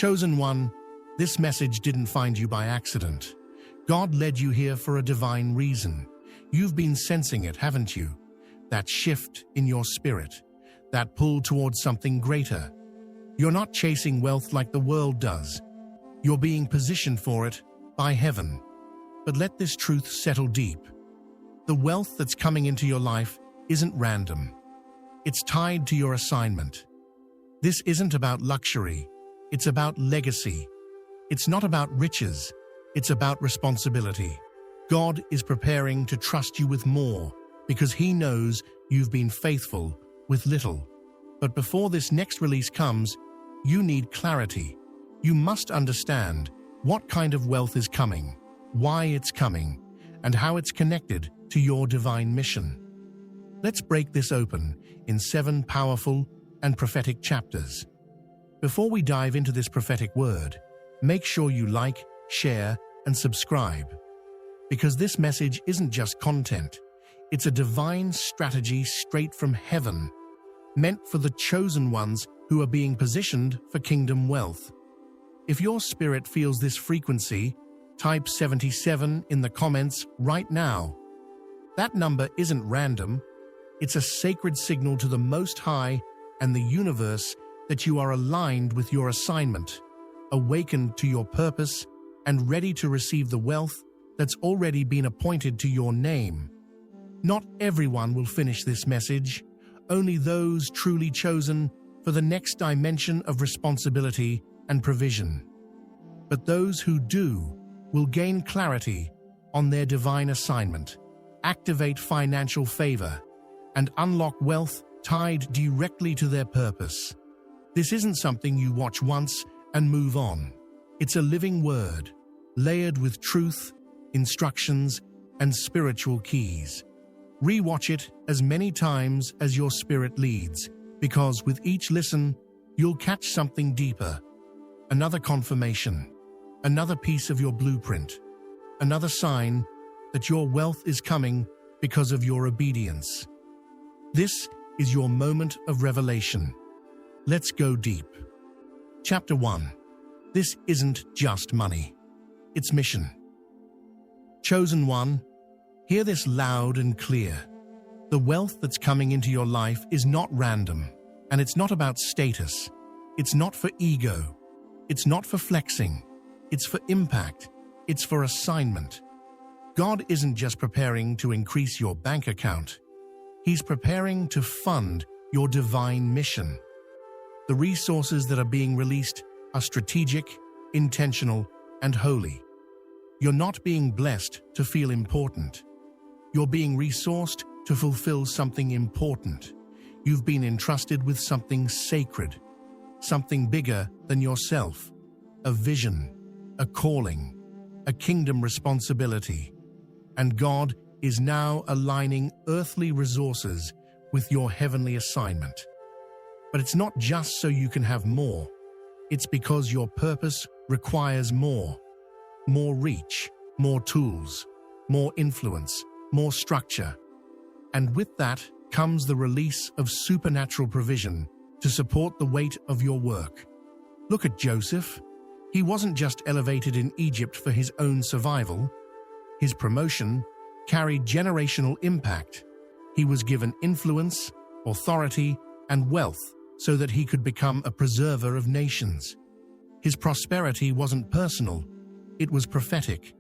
Chosen one, this message didn't find you by accident. God led you here for a divine reason. You've been sensing it, haven't you? That shift in your spirit, that pull towards something greater. You're not chasing wealth like the world does. You're being positioned for it by heaven. But let this truth settle deep. The wealth that's coming into your life isn't random. It's tied to your assignment. This isn't about luxury. It's about legacy. It's not about riches. It's about responsibility. God is preparing to trust you with more because He knows you've been faithful with little. But before this next release comes, you need clarity. You must understand what kind of wealth is coming, why it's coming, and how it's connected to your divine mission. Let's break this open in 7 powerful and prophetic chapters. Before we dive into this prophetic word, make sure you like, share, and subscribe. Because this message isn't just content, it's a divine strategy straight from heaven, meant for the chosen ones who are being positioned for kingdom wealth. If your spirit feels this frequency, type 77 in the comments right now. That number isn't random. It's a sacred signal to the Most High and the universe that you are aligned with your assignment, awakened to your purpose, and ready to receive the wealth that's already been appointed to your name. Not everyone will finish this message, only those truly chosen for the next dimension of responsibility and provision. But those who do will gain clarity on their divine assignment, activate financial favor, and unlock wealth tied directly to their purpose. This isn't something you watch once and move on. It's a living word, layered with truth, instructions, and spiritual keys. Rewatch it as many times as your spirit leads, because with each listen, you'll catch something deeper. Another confirmation, another piece of your blueprint, another sign that your wealth is coming because of your obedience. This is your moment of revelation. Let's go deep. Chapter 1. This isn't just money. It's mission. Chosen one, hear this loud and clear. The wealth that's coming into your life is not random, and it's not about status. It's not for ego. It's not for flexing. It's for impact. It's for assignment. God isn't just preparing to increase your bank account. He's preparing to fund your divine mission. The resources that are being released are strategic, intentional, and holy. You're not being blessed to feel important. You're being resourced to fulfill something important. You've been entrusted with something sacred, something bigger than yourself, a vision, a calling, a kingdom responsibility. And God is now aligning earthly resources with your heavenly assignment. But it's not just so you can have more. It's because your purpose requires more. More reach, more tools, more influence, more structure. And with that comes the release of supernatural provision to support the weight of your work. Look at Joseph. He wasn't just elevated in Egypt for his own survival. His promotion carried generational impact. He was given influence, authority, and wealth so that he could become a preserver of nations. His prosperity wasn't personal, it was prophetic,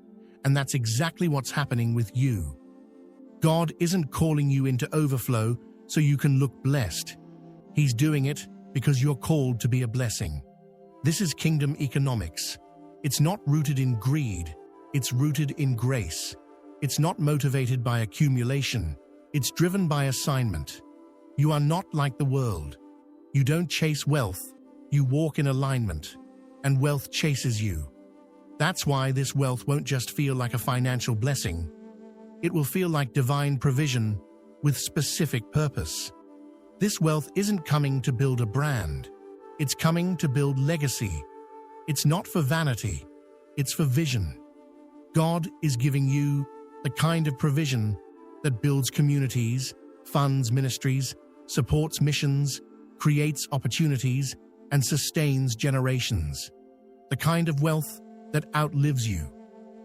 and that's exactly what's happening with you. God isn't calling you into overflow so you can look blessed. He's doing it because you're called to be a blessing. This is kingdom economics. It's not rooted in greed, it's rooted in grace. It's not motivated by accumulation, it's driven by assignment. You are not like the world. You don't chase wealth, you walk in alignment, and wealth chases you. That's why this wealth won't just feel like a financial blessing. It will feel like divine provision with specific purpose. This wealth isn't coming to build a brand. It's coming to build legacy. It's not for vanity. It's for vision. God is giving you the kind of provision that builds communities, funds ministries, supports missions, creates opportunities, and sustains generations. the kind of wealth that outlives you,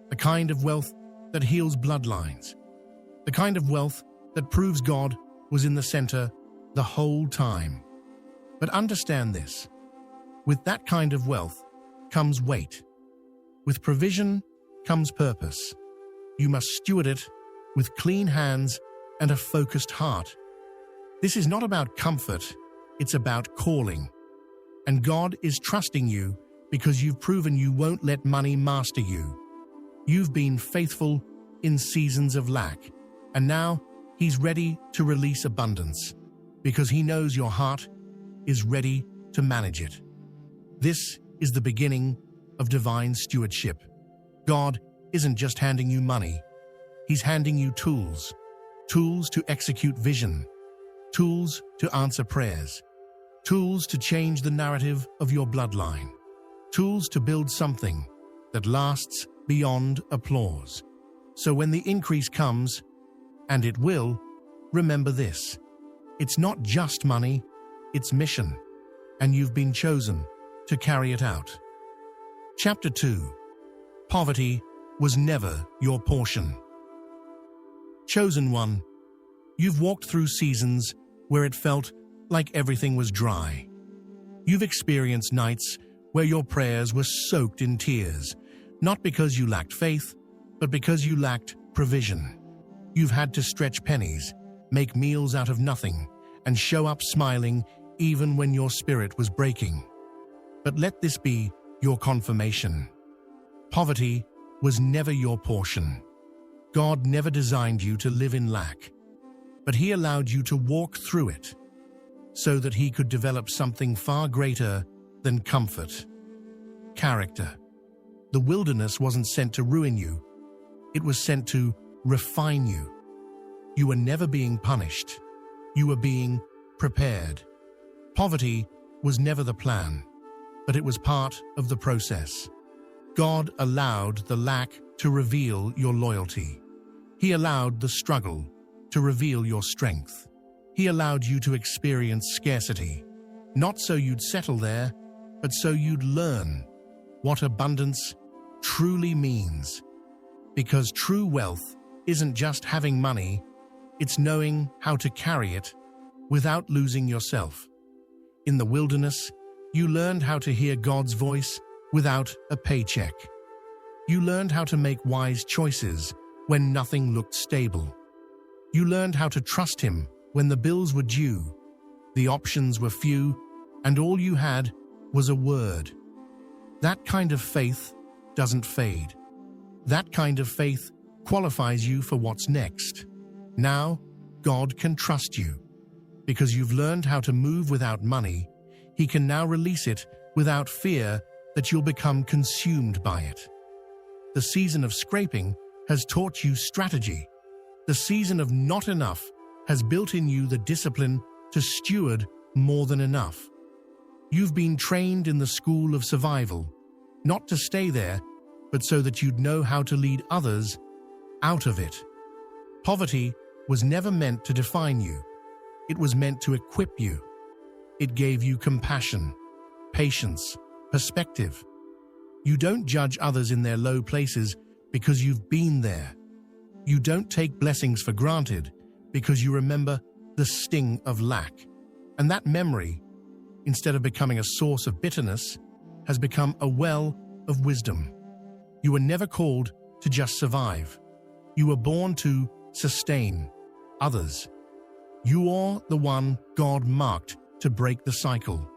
the kind of wealth that heals bloodlines, the kind of wealth that proves God was in the center the whole time. But understand this, with that kind of wealth comes weight. With provision comes purpose. You must steward it with clean hands and a focused heart. This is not about comfort, it's about calling. And God is trusting you because you've proven you won't let money master you. You've been faithful in seasons of lack, and now He's ready to release abundance because He knows your heart is ready to manage it. This is the beginning of divine stewardship. God isn't just handing you money, He's handing you tools to execute vision, tools to answer prayers, tools to change the narrative of your bloodline, tools to build something that lasts beyond applause. So when the increase comes, and it will, remember this: it's not just money, it's mission, and you've been chosen to carry it out. Chapter 2. Poverty was never your portion. Chosen one, you've walked through seasons where it felt like everything was dry. You've experienced nights where your prayers were soaked in tears, not because you lacked faith, but because you lacked provision. You've had to stretch pennies, make meals out of nothing, and show up smiling even when your spirit was breaking. But let this be your confirmation. Poverty was never your portion. God never designed you to live in lack, but He allowed you to walk through it so that He could develop something far greater than comfort: character. The wilderness wasn't sent to ruin you, it was sent to refine you. You were never being punished, you were being prepared. Poverty was never the plan, but it was part of the process. God allowed the lack to reveal your loyalty. He allowed the struggle to reveal your strength. He allowed you to experience scarcity, not so you'd settle there, but so you'd learn what abundance truly means. Because true wealth isn't just having money, it's knowing how to carry it without losing yourself. In the wilderness, you learned how to hear God's voice without a paycheck. You learned how to make wise choices when nothing looked stable. You learned how to trust Him when the bills were due, the options were few, and all you had was a word. That kind of faith doesn't fade. That kind of faith qualifies you for what's next. Now, God can trust you. Because you've learned how to move without money, He can now release it without fear that you'll become consumed by it. The season of scraping has taught you strategy. The season of not enough has built in you the discipline to steward more than enough. You've been trained in the school of survival, not to stay there, but so that you'd know how to lead others out of it. Poverty was never meant to define you. It was meant to equip you. It gave you compassion, patience, perspective. You don't judge others in their low places because you've been there. You don't take blessings for granted because you remember the sting of lack. And that memory, instead of becoming a source of bitterness, has become a well of wisdom. You were never called to just survive. You were born to sustain others. You are the one God marked to break the cycle.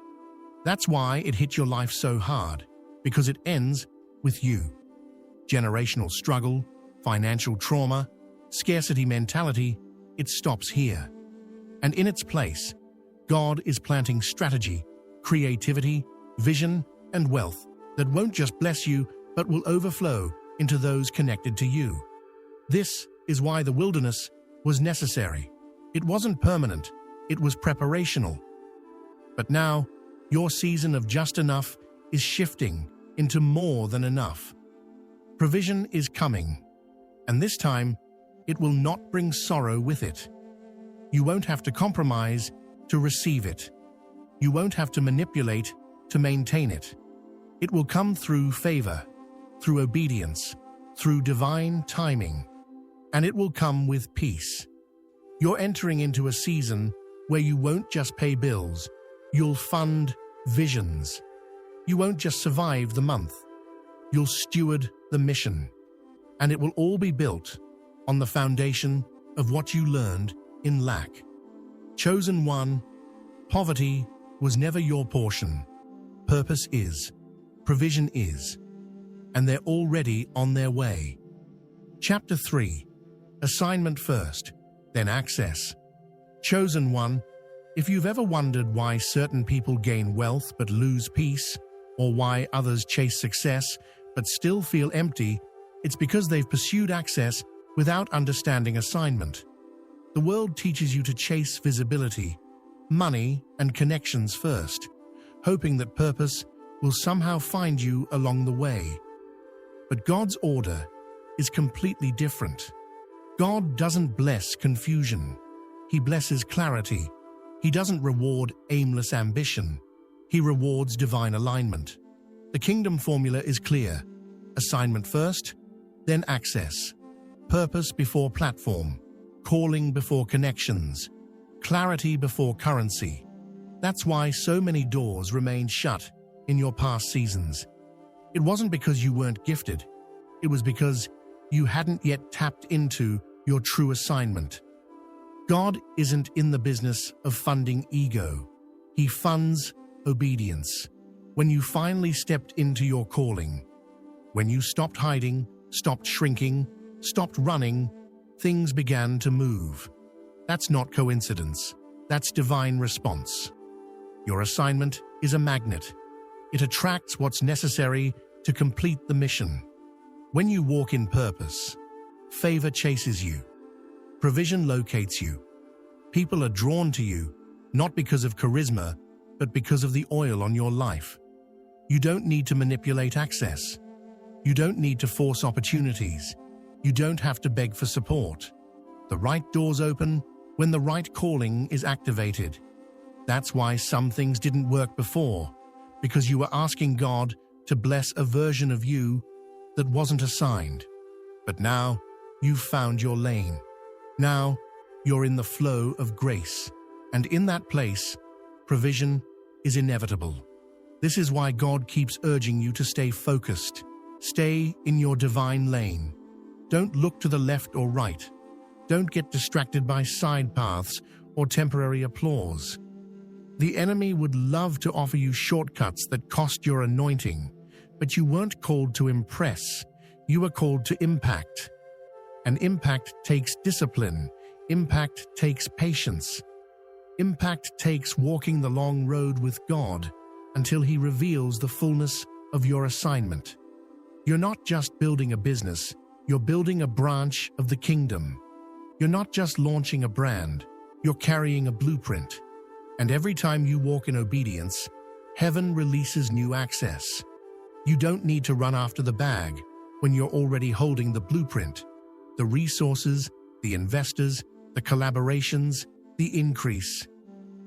That's why it hit your life so hard, because it ends with you. Generational struggle, financial trauma, scarcity mentality, it stops here. And in its place, God is planting strategy, creativity, vision, and wealth that won't just bless you, but will overflow into those connected to you. This is why the wilderness was necessary. It wasn't permanent, it was preparational. But now, your season of just enough is shifting into more than enough. Provision is coming, and this time, it will not bring sorrow with it. You won't have to compromise to receive it. You won't have to manipulate to maintain it. It will come through favor, through obedience, through divine timing, and it will come with peace. You're entering into a season where you won't just pay bills, you'll fund visions. You won't just survive the month, you'll steward the mission. And it will all be built on the foundation of what you learned in lack. Chosen one, poverty was never your portion. Purpose is, provision is, and they're already on their way. Chapter 3. Assignment first, then access. Chosen one, if you've ever wondered why certain people gain wealth but lose peace, or why others chase success but still feel empty, it's because they've pursued access without understanding assignment. The world teaches you to chase visibility, money, and connections first, hoping that purpose will somehow find you along the way. But God's order is completely different. God doesn't bless confusion. He blesses clarity. He doesn't reward aimless ambition. He rewards divine alignment. The kingdom formula is clear. Assignment first, then access. Purpose before platform. Calling before connections. Clarity before currency. That's why so many doors remained shut in your past seasons. It wasn't because you weren't gifted. It was because you hadn't yet tapped into your true assignment. God isn't in the business of funding ego. He funds obedience. When you finally stepped into your calling, when you stopped hiding, stopped shrinking, stopped running, things began to move. That's not coincidence. That's divine response. Your assignment is a magnet. It attracts what's necessary to complete the mission. When you walk in purpose, favor chases you. Provision locates you. People are drawn to you, not because of charisma, but because of the oil on your life. You don't need to manipulate access. You don't need to force opportunities. You don't have to beg for support. The right doors open when the right calling is activated. That's why some things didn't work before, because you were asking God to bless a version of you that wasn't assigned. But now you've found your lane. Now you're in the flow of grace, and in that place, provision is inevitable. This is why God keeps urging you to stay focused. Stay in your divine lane. Don't look to the left or right. Don't get distracted by side paths or temporary applause. The enemy would love to offer you shortcuts that cost your anointing, but you weren't called to impress. You were called to impact. And impact takes discipline. Impact takes patience. Impact takes walking the long road with God until He reveals the fullness of your assignment. You're not just building a business, you're building a branch of the kingdom. You're not just launching a brand, you're carrying a blueprint. And every time you walk in obedience, heaven releases new access. You don't need to run after the bag when you're already holding the blueprint. The resources, the investors, the collaborations, the increase.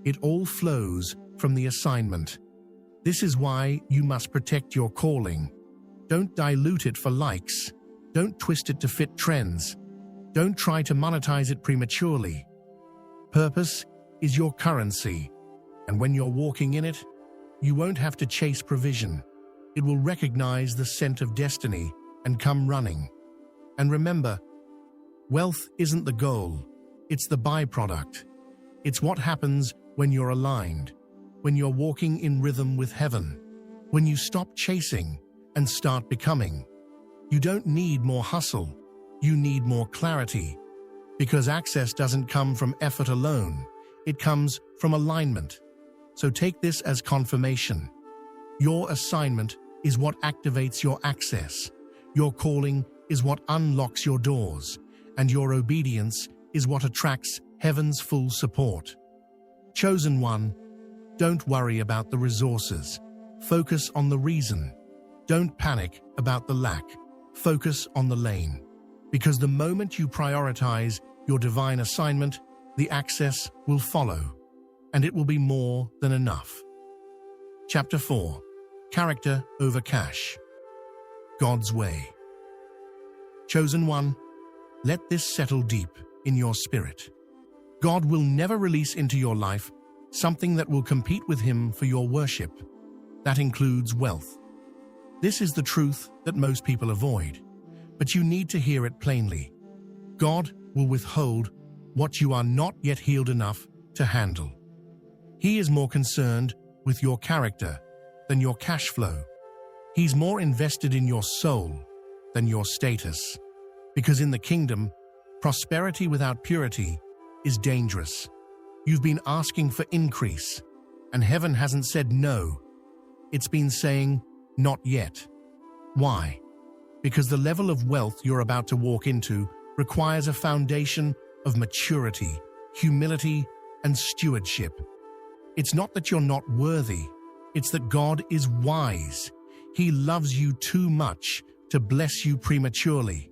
It all flows from the assignment. This is why you must protect your calling. Don't dilute it for likes. Don't twist it to fit trends. Don't try to monetize it prematurely. Purpose is your currency, and when you're walking in it, you won't have to chase provision. It will recognize the scent of destiny and come running. And remember, wealth isn't the goal, it's the byproduct. It's what happens when you're aligned, when you're walking in rhythm with heaven, when you stop chasing and start becoming. You don't need more hustle, you need more clarity, because access doesn't come from effort alone, it comes from alignment. So take this as confirmation. Your assignment is what activates your access. Your calling is what unlocks your doors, and your obedience is what attracts heaven's full support. Chosen one, don't worry about the resources. Focus on the reason. Don't panic about the lack. Focus on the lane. Because the moment you prioritize your divine assignment, the access will follow, and it will be more than enough. Chapter 4. Character over cash. God's way. Chosen one, let this settle deep in your spirit. God will never release into your life something that will compete with Him for your worship. That includes wealth. This is the truth that most people avoid, but you need to hear it plainly. God will withhold what you are not yet healed enough to handle. He is more concerned with your character than your cash flow. He's more invested in your soul than your status. Because in the kingdom, prosperity without purity is dangerous. You've been asking for increase, and heaven hasn't said no. It's been saying, not yet. Why? Because the level of wealth you're about to walk into requires a foundation of maturity, humility, and stewardship. It's not that you're not worthy, it's that God is wise. He loves you too much to bless you prematurely.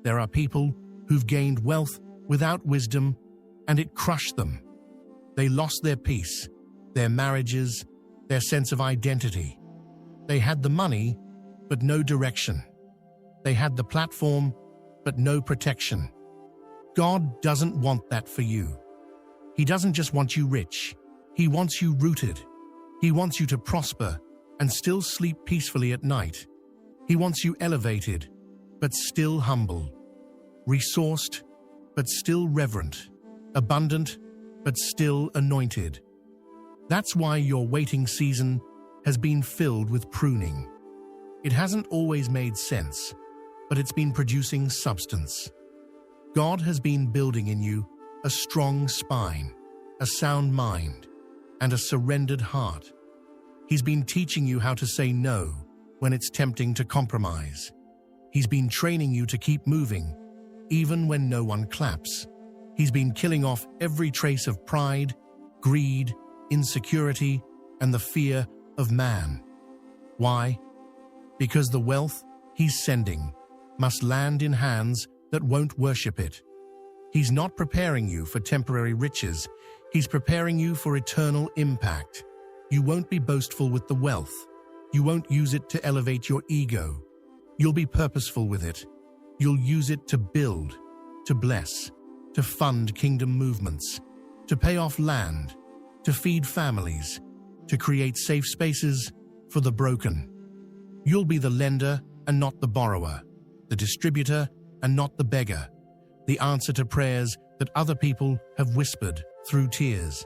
There are people who've gained wealth without wisdom, and it crushed them. They lost their peace, their marriages, their sense of identity. They had the money, but no direction. They had the platform, but no protection. God doesn't want that for you. He doesn't just want you rich. He wants you rooted. He wants you to prosper and still sleep peacefully at night. He wants you elevated, but still humble. Resourced, but still reverent. Abundant, but still anointed. That's why your waiting season has been filled with pruning. It hasn't always made sense, but it's been producing substance. God has been building in you a strong spine, a sound mind, and a surrendered heart. He's been teaching you how to say no when it's tempting to compromise. He's been training you to keep moving, even when no one claps. He's been killing off every trace of pride, greed, insecurity, and the fear of man. Why? Because the wealth He's sending must land in hands that won't worship it. He's not preparing you for temporary riches. He's preparing you for eternal impact. You won't be boastful with the wealth. You won't use it to elevate your ego. You'll be purposeful with it. You'll use it to build, to bless, to fund kingdom movements, to pay off land, to feed families, to create safe spaces for the broken. You'll be the lender and not the borrower, the distributor and not the beggar, the answer to prayers that other people have whispered through tears.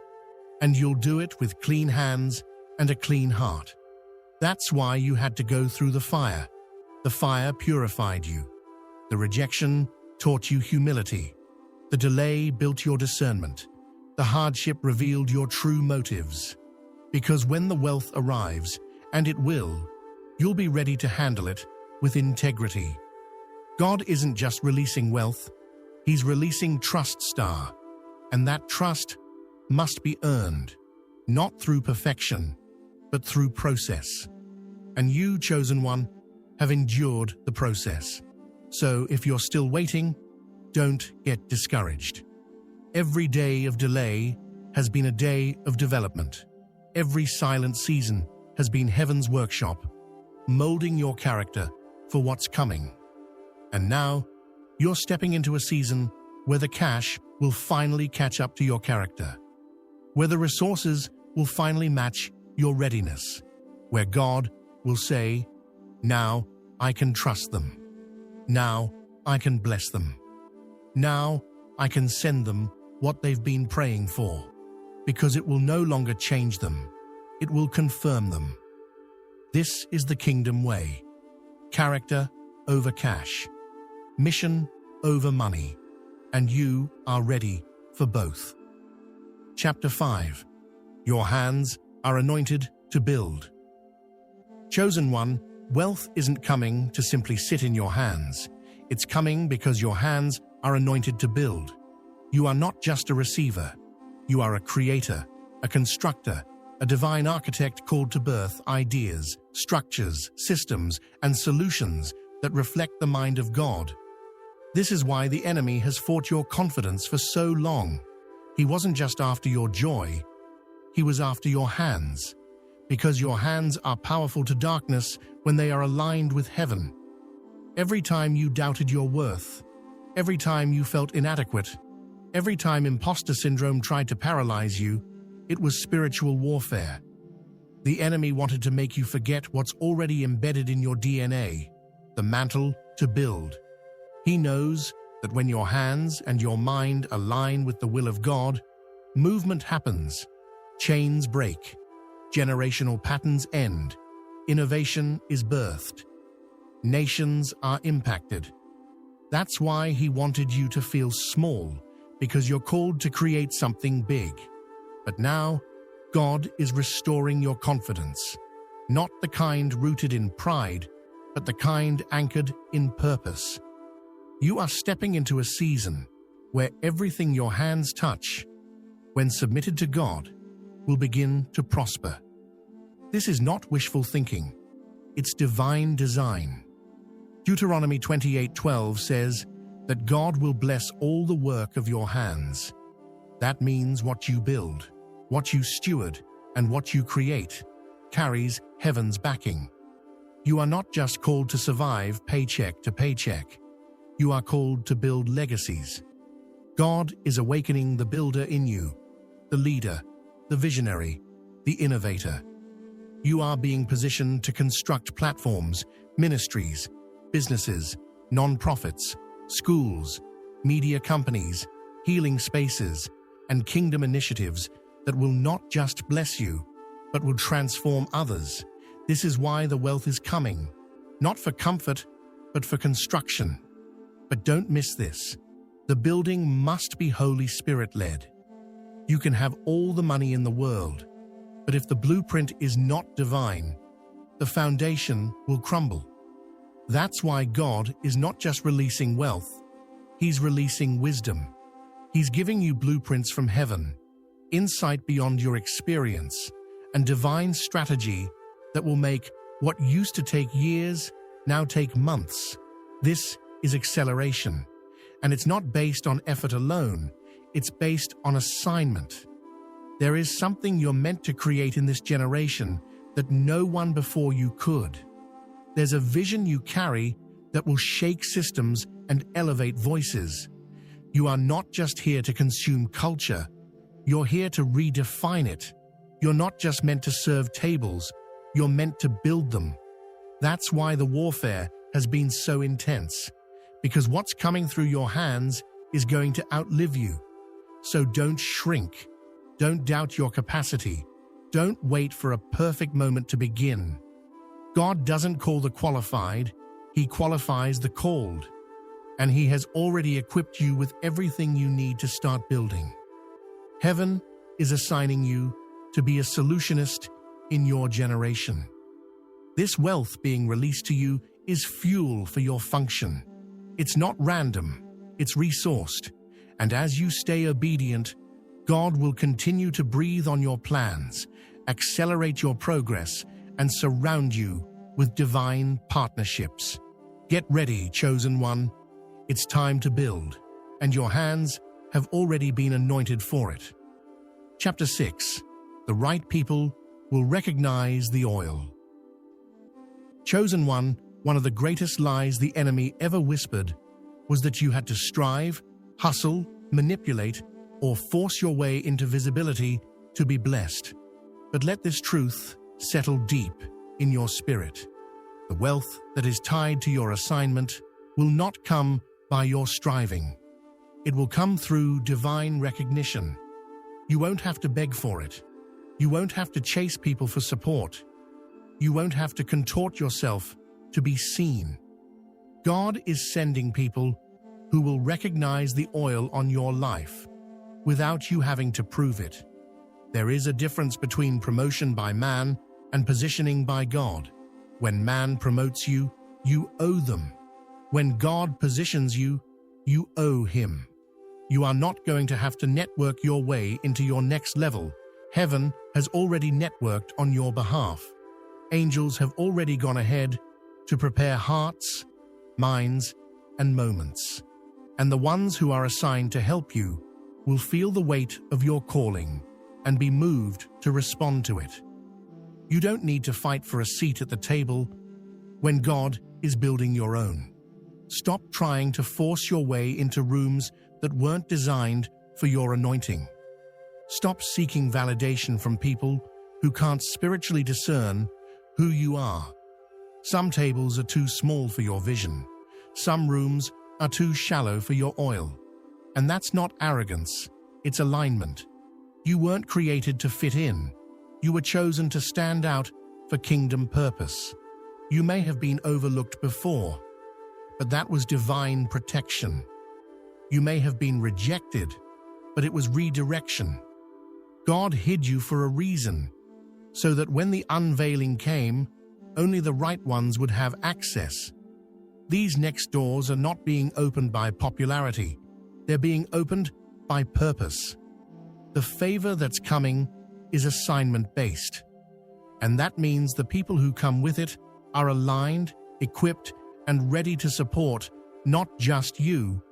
And you'll do it with clean hands and a clean heart. That's why you had to go through the fire. The fire purified you. The rejection taught you humility. The delay built your discernment. The hardship revealed your true motives. Because when the wealth arrives, and it will, you'll be ready to handle it with integrity. God isn't just releasing wealth, He's releasing trust star. And that trust must be earned, not through perfection, but through process. And you, chosen one, have endured the process. So if you're still waiting, don't get discouraged. Every day of delay has been a day of development. Every silent season has been heaven's workshop, molding your character for what's coming. And now, you're stepping into a season where the cash will finally catch up to your character, where the resources will finally match your readiness, where God will say, now I can trust them. Now I can bless them. Now I can send them what they've been praying for, because it will no longer change them. It will confirm them. This is the kingdom way. Character over cash. Mission over money. And you are ready for both. Chapter 5. Your hands are anointed to build. Chosen one, wealth isn't coming to simply sit in your hands. It's coming because your hands are anointed to build. You are not just a receiver. You are a creator, a constructor, a divine architect called to birth ideas, structures, systems, and solutions that reflect the mind of God. This is why the enemy has fought your confidence for so long. He wasn't just after your joy, he was after your hands, because your hands are powerful to darkness when they are aligned with heaven. Every time you doubted your worth, every time you felt inadequate, every time imposter syndrome tried to paralyze you, it was spiritual warfare. The enemy wanted to make you forget what's already embedded in your DNA, the mantle to build. He knows that when your hands and your mind align with the will of God, movement happens, chains break, generational patterns end, innovation is birthed, nations are impacted. That's why he wanted you to feel small, because you're called to create something big. But now, God is restoring your confidence, not the kind rooted in pride, but the kind anchored in purpose. You are stepping into a season where everything your hands touch, when submitted to God, will begin to prosper. This is not wishful thinking, it's divine design. Deuteronomy 28:12 says that God will bless all the work of your hands. That means what you build, what you steward, and what you create carries heaven's backing. You are not just called to survive paycheck to paycheck. You are called to build legacies. God is awakening the builder in you, the leader, the visionary, the innovator. You are being positioned to construct platforms, ministries, businesses, non-profits, schools, media companies, healing spaces, and kingdom initiatives that will not just bless you, but will transform others. This is why the wealth is coming, not for comfort, but for construction. But don't miss this. The building must be Holy Spirit-led. You can have all the money in the world, but if the blueprint is not divine, the foundation will crumble. That's why God is not just releasing wealth, He's releasing wisdom. He's giving you blueprints from heaven, insight beyond your experience, and divine strategy that will make what used to take years now take months. This is acceleration, and it's not based on effort alone, it's based on assignment. There is something you're meant to create in this generation that no one before you could. There's a vision you carry that will shake systems and elevate voices. You are not just here to consume culture, you're here to redefine it. You're not just meant to serve tables, you're meant to build them. That's why the warfare has been so intense, because what's coming through your hands is going to outlive you. So don't shrink. Don't doubt your capacity. Don't wait for a perfect moment to begin. God doesn't call the qualified, He qualifies the called. And He has already equipped you with everything you need to start building. Heaven is assigning you to be a solutionist in your generation. This wealth being released to you is fuel for your function. It's not random, it's resourced. And as you stay obedient, God will continue to breathe on your plans, accelerate your progress, and surround you with divine partnerships. Get ready, chosen one. It's time to build, and your hands have already been anointed for it. Chapter 6. The right people will recognize the oil. Chosen one of the greatest lies the enemy ever whispered was that you had to strive, hustle, manipulate, or force your way into visibility to be blessed. But let this truth settle deep in your spirit. The wealth that is tied to your assignment will not come by your striving. It will come through divine recognition. You won't have to beg for it. You won't have to chase people for support. You won't have to contort yourself to be seen. God is sending people who will recognize the oil on your life without you having to prove it. There is a difference between promotion by man and positioning by God. When man promotes you, you owe them. When God positions you, you owe Him. You are not going to have to network your way into your next level. Heaven has already networked on your behalf. Angels have already gone ahead to prepare hearts, minds, and moments. And the ones who are assigned to help you will feel the weight of your calling and be moved to respond to it. You don't need to fight for a seat at the table when God is building your own. Stop trying to force your way into rooms that weren't designed for your anointing. Stop seeking validation from people who can't spiritually discern who you are. Some tables are too small for your vision. Some rooms are too shallow for your oil. And that's not arrogance, it's alignment. You weren't created to fit in. You were chosen to stand out for kingdom purpose. You may have been overlooked before, but that was divine protection. You may have been rejected, but it was redirection. God hid you for a reason, so that when the unveiling came, only the right ones would have access. These next doors are not being opened by popularity. They're being opened by purpose. The favor that's coming is assignment-based, and that means the people who come with it are aligned, equipped, and ready to support not just you,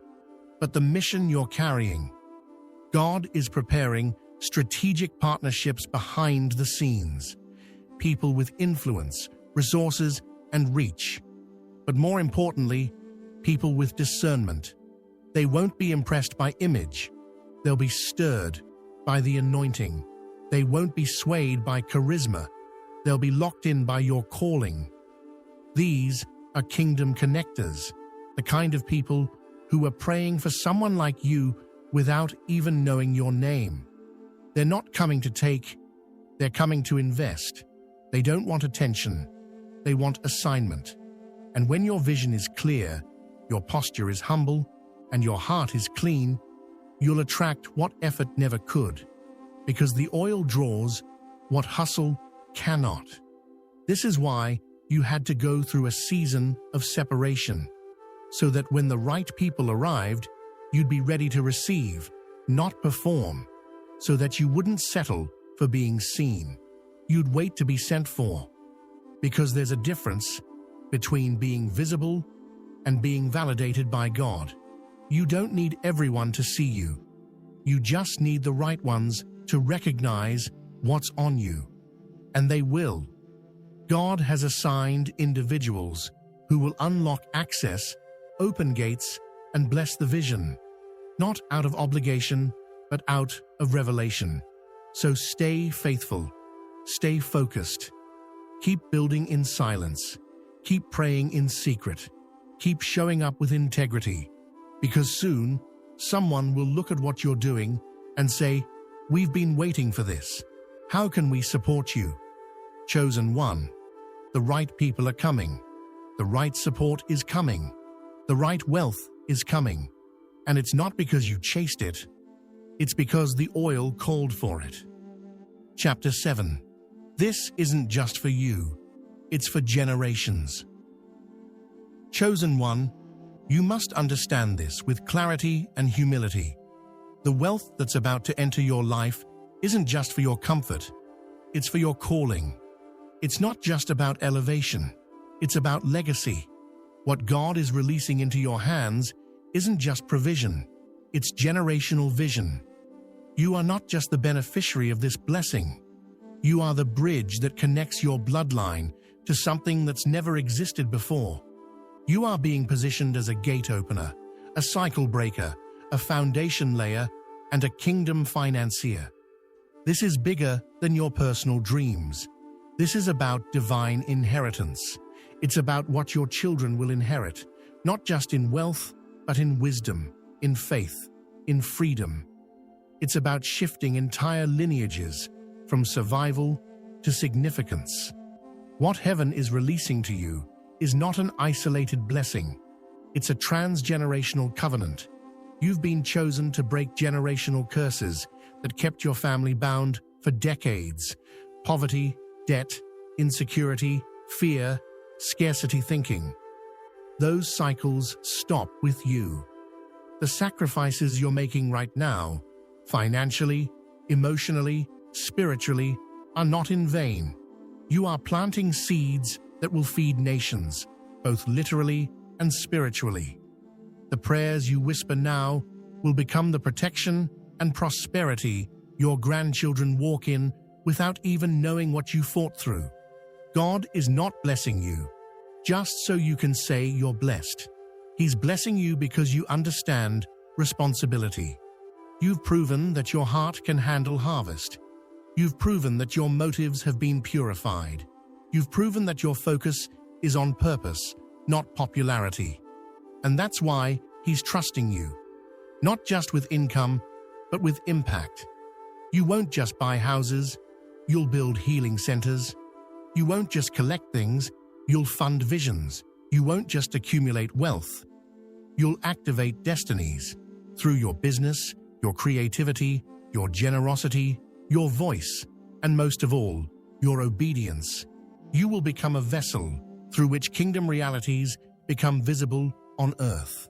but the mission you're carrying. God is preparing strategic partnerships behind the scenes, people with influence, resources, and reach. But more importantly, people with discernment. They won't be impressed by image. They'll be stirred by the anointing. They won't be swayed by charisma. They'll be locked in by your calling. These are kingdom connectors, the kind of people who are praying for someone like you without even knowing your name. They're not coming to take, they're coming to invest. They don't want attention, they want assignment. And when your vision is clear, your posture is humble, and your heart is clean, you'll attract what effort never could, because the oil draws what hustle cannot. This is why you had to go through a season of separation, so that when the right people arrived, you'd be ready to receive, not perform, so that you wouldn't settle for being seen. You'd wait to be sent for, because there's a difference between being visible and being validated by God. You don't need everyone to see you. You just need the right ones to recognize what's on you. And they will. God has assigned individuals who will unlock access, open gates, and bless the vision, not out of obligation, but out of revelation. So stay faithful, stay focused, keep building in silence, keep praying in secret, keep showing up with integrity, because soon someone will look at what you're doing and say, "We've been waiting for this. How can we support you?" Chosen one. The right people are coming. The right support is coming. The right wealth is coming. And it's not because you chased it. It's because the oil called for it. Chapter 7. This isn't just for you. It's for generations. Chosen one, you must understand this with clarity and humility. The wealth that's about to enter your life isn't just for your comfort. It's for your calling. It's not just about elevation. It's about legacy. What God is releasing into your hands isn't just provision. It's generational vision. You are not just the beneficiary of this blessing. You are the bridge that connects your bloodline to something that's never existed before. You are being positioned as a gate opener, a cycle breaker, a foundation layer, and a kingdom financier. This is bigger than your personal dreams. This is about divine inheritance. It's about what your children will inherit, not just in wealth, but in wisdom, in faith, in freedom. It's about shifting entire lineages from survival to significance. What heaven is releasing to you is not an isolated blessing. It's a transgenerational covenant. You've been chosen to break generational curses that kept your family bound for decades. Poverty, debt, insecurity, fear, scarcity thinking. Those cycles stop with you. The sacrifices you're making right now, financially, emotionally, spiritually, are not in vain. You are planting seeds that will feed nations, both literally and spiritually. The prayers you whisper now will become the protection and prosperity your grandchildren walk in without even knowing what you fought through. God is not blessing you just so you can say you're blessed. He's blessing you because you understand responsibility. You've proven that your heart can handle harvest. You've proven that your motives have been purified. You've proven that your focus is on purpose, not popularity. And that's why He's trusting you, not just with income, but with impact. You won't just buy houses, you'll build healing centers. You won't just collect things, you'll fund visions. You won't just accumulate wealth, you'll activate destinies through your business, your creativity, your generosity, your voice, and most of all, your obedience. You will become a vessel through which kingdom realities become visible on earth.